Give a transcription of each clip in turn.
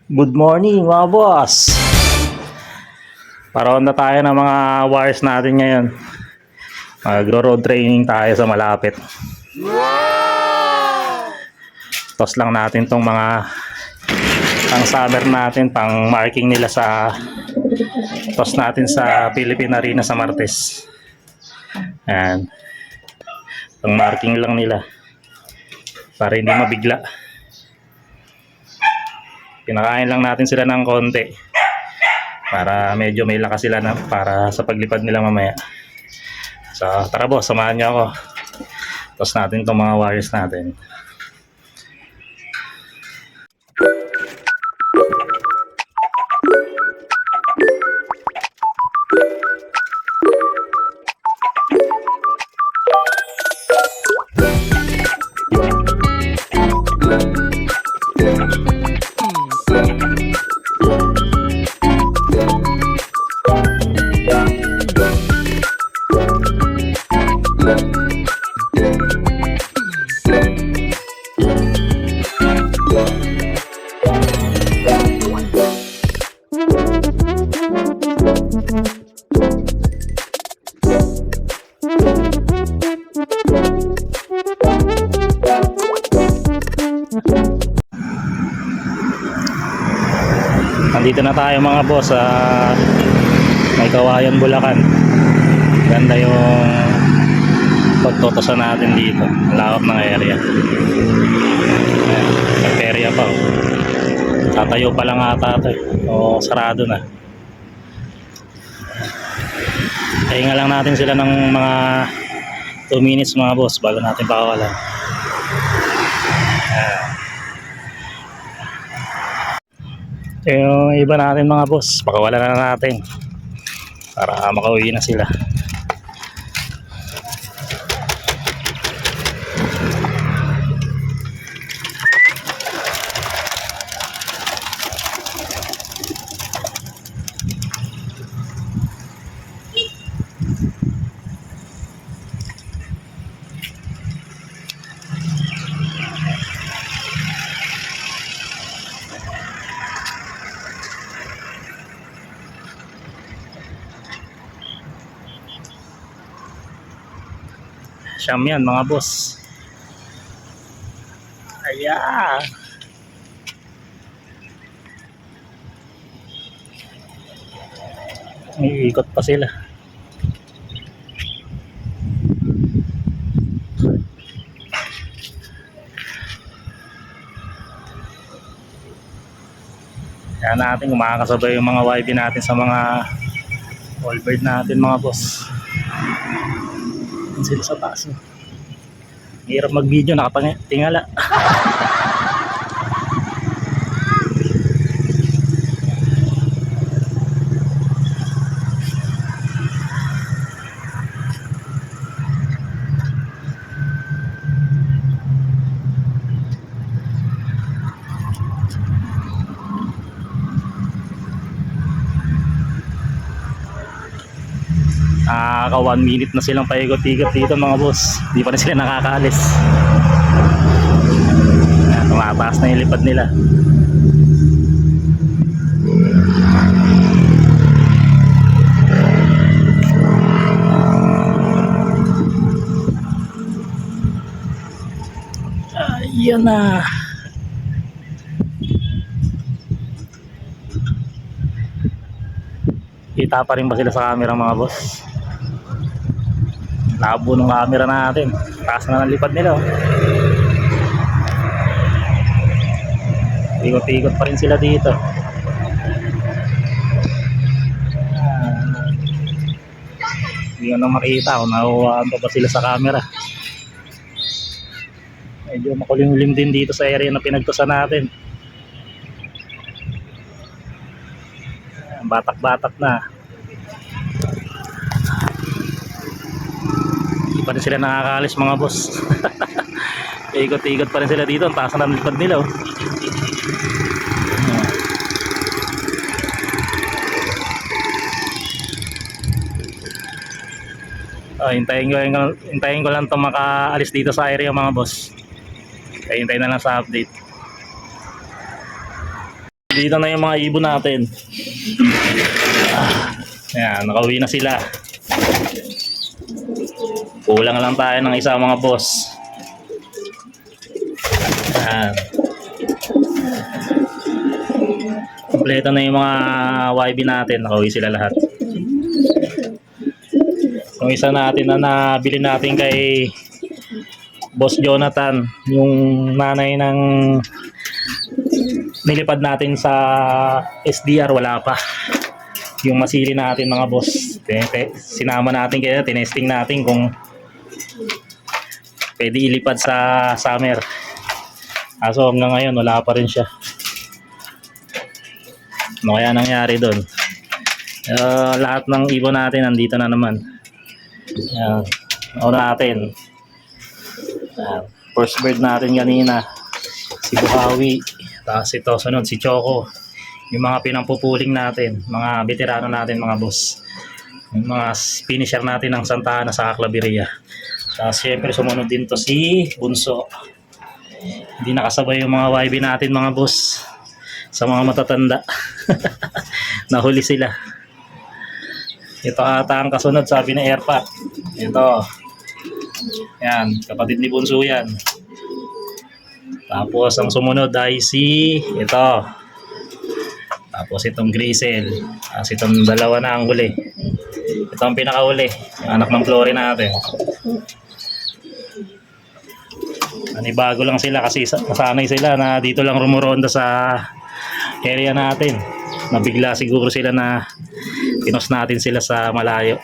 Good morning mga boss. Paroon na tayo ng mga wires natin ngayon. Magro-road training tayo sa malapit. Tos lang natin tong mga pang summer natin, pang marking nila sa tos natin sa Philippine Arena sa Martes. Ayan. Pang marking lang nila para hindi mabigla. Pinakain lang natin sila ng konti para medyo may lakas sila na para sa paglipad nila mamaya. So tara boss, samahan niyo ako. Tos natin itong mga wires natin. Nandito na tayo mga boss sa May Kawayan, Bulacan. Ganda yung pagtotosan natin dito. Lawak ng area. Area pa. Tatayo pa lang ata ito. O sarado na. Pahinga lang natin sila ng mga 2 minutes mga boss bago natin pakawalan. Yung iba natin mga boss, pakawalan na natin para makauwi na sila. Siyam yan mga boss. Ayan. May ikot pa sila. Kaya natin kumakasabay yung mga YB natin sa mga wallbird natin mga boss. Sila sa taas. Hirap mag-video, nakatingala. Ka 1 minute na silang paikot-ikot dito mga boss. Di pa rin sila nakakaalis. Tumataas na yung lipad nila. Ayan na. Kita pa rin ba sila sa camera mga boss? Labo ng camera natin. Taas na ng lipad nila. Ikot-ikot pa rin sila dito. Hindi ko na makita kung nahuwaan pa ba sila sa camera. Medyo makulimlim din dito sa area na pinagtusan natin. Batak-batak na. Hindi pa rin sila nakakaalis mga boss. Ikot-ikot pa rin sila dito. Ang taas na ng lipad nila. Hintayin ko lang itong makaalis dito sa area mga boss. Hintayin na lang sa update. Dito na yung mga ibon natin. Ayan, nakauwi na sila. Kulang lang tayo ng isa mga boss. Ayan. Kompleto na yung mga YB natin. Nakauwi sila lahat. Yung isa natin na nabili natin kay Boss Jonathan, yung nanay ng nilipad natin sa SDR, wala pa. Yung masili natin mga boss. Sinama natin kaya tinesting natin kung pwede ilipad sa summer. Kaso hanggang ngayon wala pa rin siya. Ano kaya nangyari doon? Lahat ng ibon natin nandito na naman. Ayan. Ako natin. First bird natin kanina. Si Buhawi. Tapos ito, sunod si Choco. Yung mga pinampupuling natin. Mga veterano natin mga boss. Yung mga finisher natin ng Santa Ana sa Claveria. Tapos syempre sumunod din to si Bunso. Hindi nakasabay yung mga YB natin mga boss. Sa mga matatanda. Nahuli sila. Ito ata ang kasunod, sabi ni Erpa. Ito. Yan, kapatid ni Bunso yan. Tapos ang sumunod ay si ito. Tapos itong Grisel. Tapos itong dalawa na ang huli. Ito ang pinakahuli. Yung anak ng Flore natin. Bago lang sila kasi nasanay sila na dito lang rumuronda sa area natin. Nabigla siguro sila na pinos natin sila sa malayo.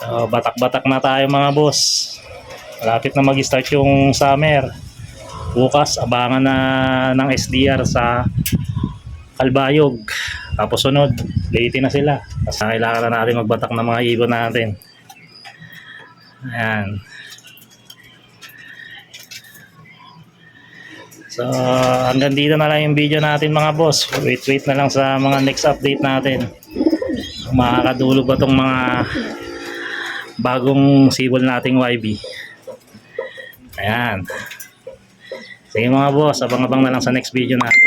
So, batak-batak na tayo mga boss. Malapit na mag-start yung summer. Bukas abangan na ng SDR sa Albayog. Tapos sunod, Leyte na sila. Kasi kailangan na natin magbatak ng mga ibon natin. Ayan. So, hanggang dito na lang yung video natin mga boss. Wait na lang sa mga next update natin. Makakadulog ba tong mga bagong sibol nating YB. Ayan. Sige mga boss, abang-abang na lang sa next video natin.